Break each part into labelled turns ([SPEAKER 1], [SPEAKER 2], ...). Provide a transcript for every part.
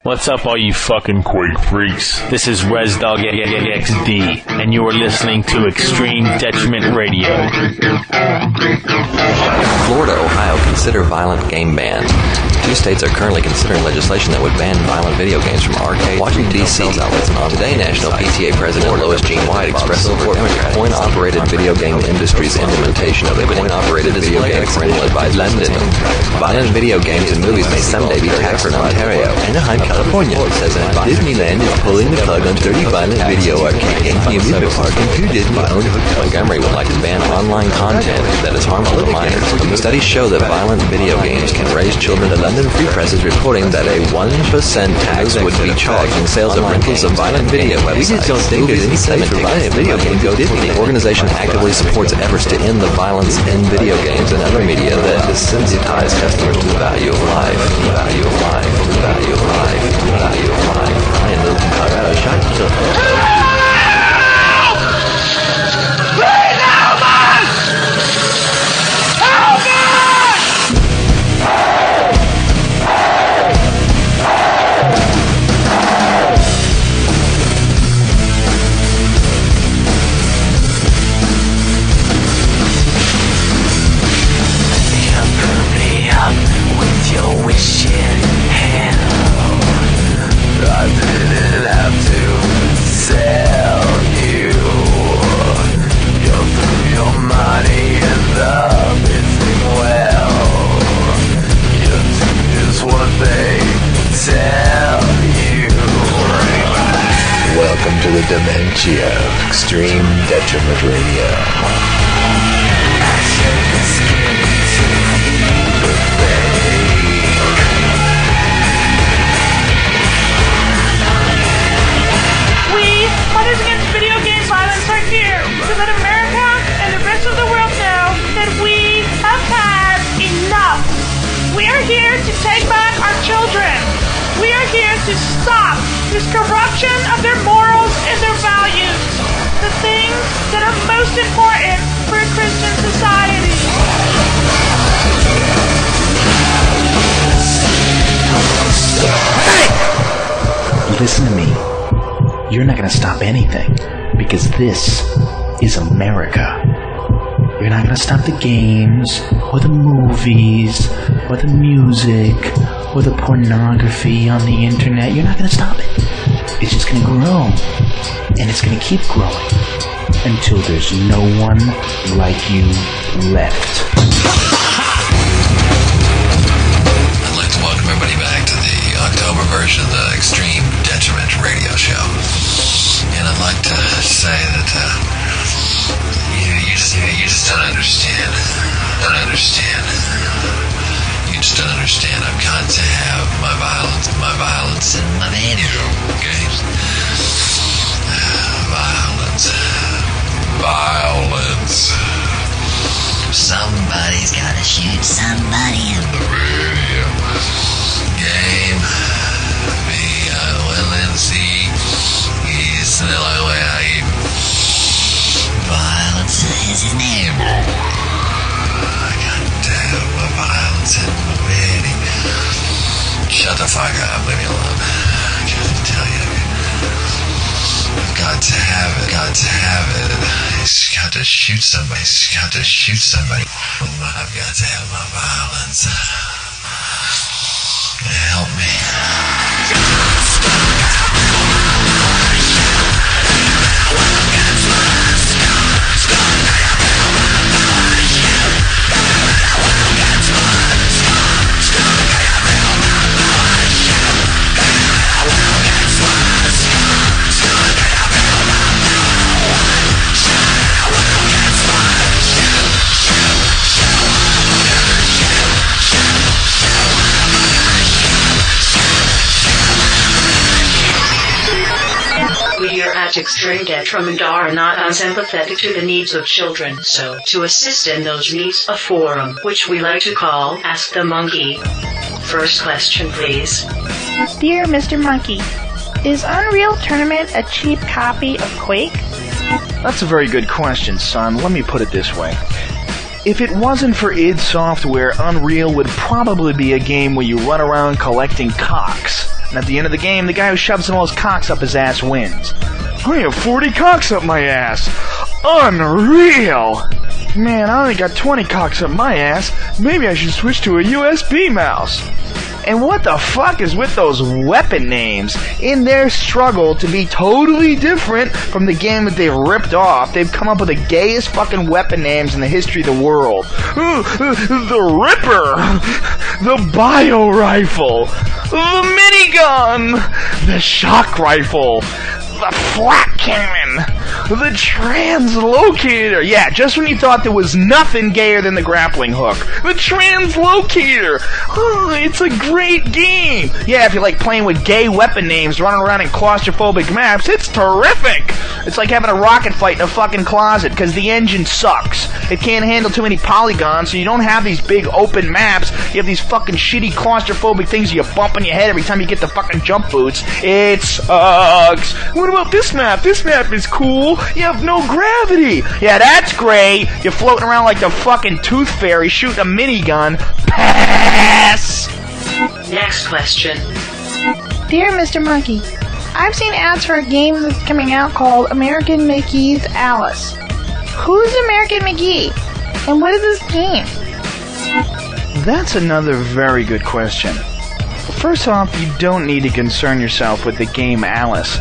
[SPEAKER 1] What's up, all you fucking Quake freaks? This is ResDog XD, and you are listening to Extreme Detriment Radio.
[SPEAKER 2] Florida, Ohio consider violent game bans. 2 states are currently considering legislation that would ban violent video games from arcades, Washington, D.C. outlets, and on Today, National PTA President Lois Jean White expressed support for the coin-operated video game industry's implementation of the coin-operated video game framework by London. Violent video games and movies may someday be taxed in Ontario. Anaheim, California, says that Disneyland is pulling the plug on 30 violent video arcades in the amusement park and 2 Disney-owned hotels. Montgomery would like to ban online content that is harmful to minors. Studies show that violent video games can raise children. The London Free Press is reporting that a 1% tax would be charged in sales of rentals of violent video websites. We just don't think there's any place for violent video games go Disney. The organization actively supports efforts to end the violence in video games and other media that desensitize customers to the value of life. The value of life. The value of life. The value of life. Ryan lives in Colorado. Shot yourself.
[SPEAKER 3] Welcome to the Dementia of Extreme Detriment Radio.
[SPEAKER 4] We, Mothers Against Video Game Violence, are here to let America and the rest of the world know that we have had enough. We are here to take back our children. We are here to stop this corruption of their morals and their values, the things that are most important for a Christian society.
[SPEAKER 5] Hey! Listen to me. You're not going to stop anything, because this is America. You're not going to stop the games, or the movies, or the music, or the pornography on the internet. You're not going to stop it. It's just going to grow, and it's going to keep growing until there's no one like you left.
[SPEAKER 6] I'd like to welcome everybody back to the October version of the Extreme Detriment Radio Show. And I'd like to say that you just don't understand. You just don't understand. I've got to have my violence in my video games. Violence. Somebody's gotta shoot somebody in the video game. V-I-O-L-N-C. Violence is his name. I got to have my violence in my video. Shut the fuck up, leave me alone. I can't tell you. I've got to have it. He's got to shoot somebody. I've got to have my violence. Help me.
[SPEAKER 7] We here at Extreme Detriment are not unsympathetic to the needs of children, so to assist in those needs, a forum, which we like to call Ask the Monkey. First question, please.
[SPEAKER 4] Dear Mr. Monkey, is Unreal Tournament a cheap copy of Quake?
[SPEAKER 5] That's a very good question, son. Let me put it this way. If it wasn't for id Software, Unreal would probably be a game where you run around collecting cocks. And at the end of the game, the guy who shoves the most cocks up his ass wins.
[SPEAKER 8] I have 40 cocks up my ass. Unreal. Man, I only got 20 cocks up my ass. Maybe I should switch to a USB mouse.
[SPEAKER 5] And what the fuck is with those weapon names? In their struggle to be totally different from the game that they've ripped off, they've come up with the gayest fucking weapon names in the history of the world.
[SPEAKER 8] The Ripper, the Bio Rifle, the Minigun, the Shock Rifle, the Flat Cannon, the Translocator.
[SPEAKER 5] Yeah, just when you thought there was nothing gayer than the grappling hook.
[SPEAKER 8] The Translocator. Oh, it's a great game.
[SPEAKER 5] Yeah, if you like playing with gay weapon names running around in claustrophobic maps, it's terrific. It's like having a rocket fight in a fucking closet, because the engine sucks. It can't handle too many polygons, so you don't have these big open maps. You have these fucking shitty claustrophobic things you bump on your head every time you get the fucking jump boots. It sucks.
[SPEAKER 8] What about this map? This map is cool. You have no gravity.
[SPEAKER 5] Yeah, that's great. You're floating around like the fucking Tooth Fairy shooting a minigun. Pass!
[SPEAKER 7] Next question.
[SPEAKER 4] Dear Mr. Monkey, I've seen ads for a game that's coming out called American McGee's Alice. Who's American McGee? And what is this game?
[SPEAKER 5] That's another very good question. First off, you don't need to concern yourself with the game Alice,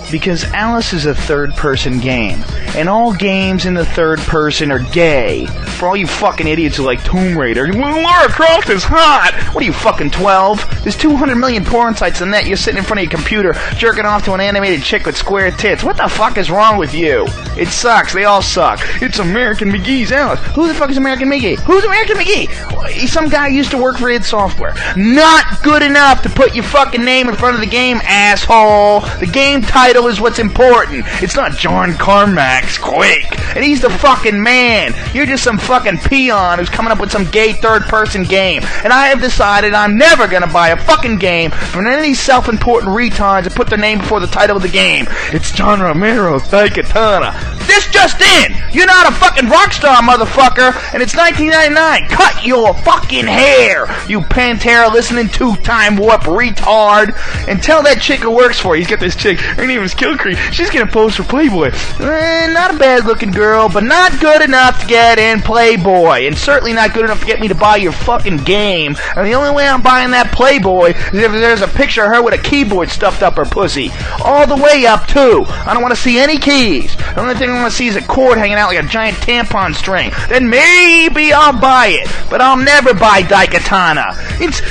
[SPEAKER 5] because Alice is a third-person game, and all games in the third person are gay. For all you fucking idiots who like Tomb Raider,
[SPEAKER 8] Lara Croft is hot!
[SPEAKER 5] What are you, fucking 12? There's 200 million porn sites on that. You're sitting in front of your computer, jerking off to an animated chick with square tits. What the fuck is wrong with you? It sucks. They all suck.
[SPEAKER 8] It's American McGee's Alice.
[SPEAKER 5] Who the fuck is American McGee? Who's American McGee? He's some guy who used to work for id Software. Not good enough to put your fucking name in front of the game, asshole. The game title is what's important. It's not John Carmack's Quake. And he's the fucking man. You're just some fucking peon who's coming up with some gay third-person game. And I have decided I'm never gonna buy a fucking game from any of these self-important retards that put their name before the title of the game.
[SPEAKER 8] It's John Romero's Daikatana.
[SPEAKER 5] This just in! You're not a fucking rock star, motherfucker, and it's 1999. Cut your fucking hair, you Pantera listening to Time Warp retard, and tell that chick who works for you.
[SPEAKER 8] He's got this chick. Her name is Killcreek. She's gonna pose for Playboy.
[SPEAKER 5] Not a bad-looking girl, but not good enough to get in Playboy, and certainly not good enough to get me to buy your fucking game. And the only way I'm buying that Playboy is if there's a picture of her with a keyboard stuffed up her pussy. All the way up, too. I don't want to see any keys. The only thing I want to see is a cord hanging out like a giant tampon string. Then maybe I'll buy it, but I'll never buy Daikatana.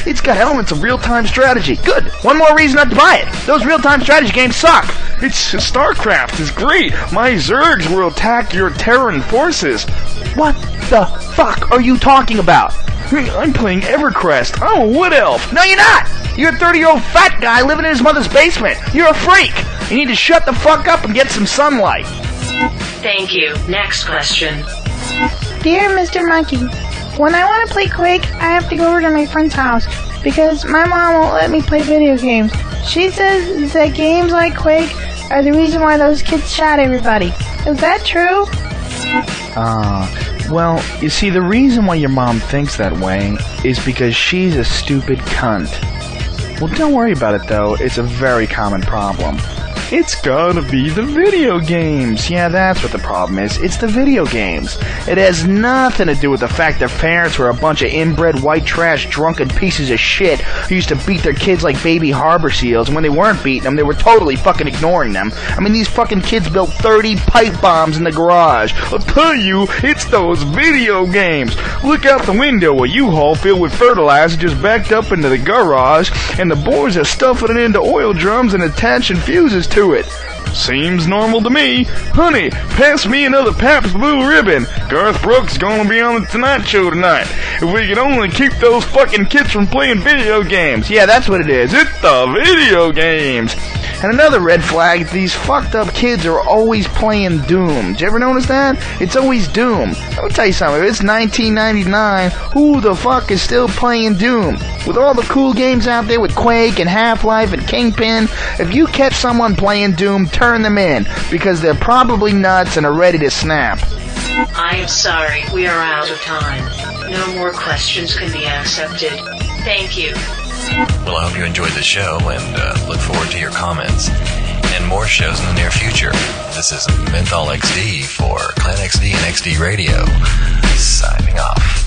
[SPEAKER 5] It's got elements of real-time strategy. Good. One more reason not to buy it. Those real-time strategy games suck.
[SPEAKER 8] It's StarCraft is great. My Zergs will attack your Terran forces.
[SPEAKER 5] What the fuck are you talking about?
[SPEAKER 8] I'm playing EverQuest. I'm a wood elf.
[SPEAKER 5] No, you're not. You're a 30-year-old fat guy living in his mother's basement. You're a freak. You need to shut the fuck up and get some sunlight.
[SPEAKER 7] Thank you. Next question.
[SPEAKER 4] Dear Mr. Monkey, when I want to play Quake, I have to go over to my friend's house because my mom won't let me play video games. She says that games like Quake are the reason why those kids shot everybody. Is that true?
[SPEAKER 5] Well, you see, the reason why your mom thinks that way is because she's a stupid cunt. Well, don't worry about it, though. It's a very common problem.
[SPEAKER 8] It's gotta be the video games.
[SPEAKER 5] Yeah, that's what the problem is. It's the video games. It has nothing to do with the fact their parents were a bunch of inbred white trash drunken pieces of shit who used to beat their kids like baby harbor seals, and when they weren't beating them, they were totally fucking ignoring them. I mean, these fucking kids built 30 pipe bombs in the garage.
[SPEAKER 8] I'll tell you, it's those video games. Look out the window, a U-Haul filled with fertilizer just backed up into the garage, and the boys are stuffing it into oil drums and attaching fuses to it. Seems normal to me. Honey, pass me another Pabst Blue Ribbon. Garth Brooks gonna be on the Tonight Show tonight. If we could only keep those fucking kids from playing video games.
[SPEAKER 5] Yeah, that's what it is. It's the video games. And another red flag, these fucked up kids are always playing Doom. Did you ever notice that? It's always Doom. Let me tell you something, if it's 1999, who the fuck is still playing Doom? With all the cool games out there with Quake and Half-Life and Kingpin, if you catch someone playing Doom, turn them in, because they're probably nuts and are ready to snap.
[SPEAKER 7] I am sorry, we are out of time. No more questions can be accepted. Thank you.
[SPEAKER 2] Well, I hope you enjoyed the show and look forward to your comments and more shows in the near future. This is Menthol XD for Clan XD and XD Radio, signing off.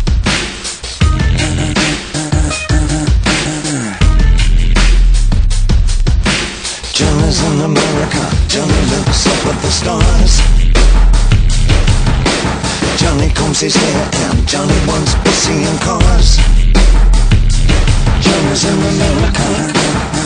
[SPEAKER 6] Johnny's in America, Johnny looks up at the stars. Johnny combs his hair and Johnny wants to see in cars. Johnny's in America.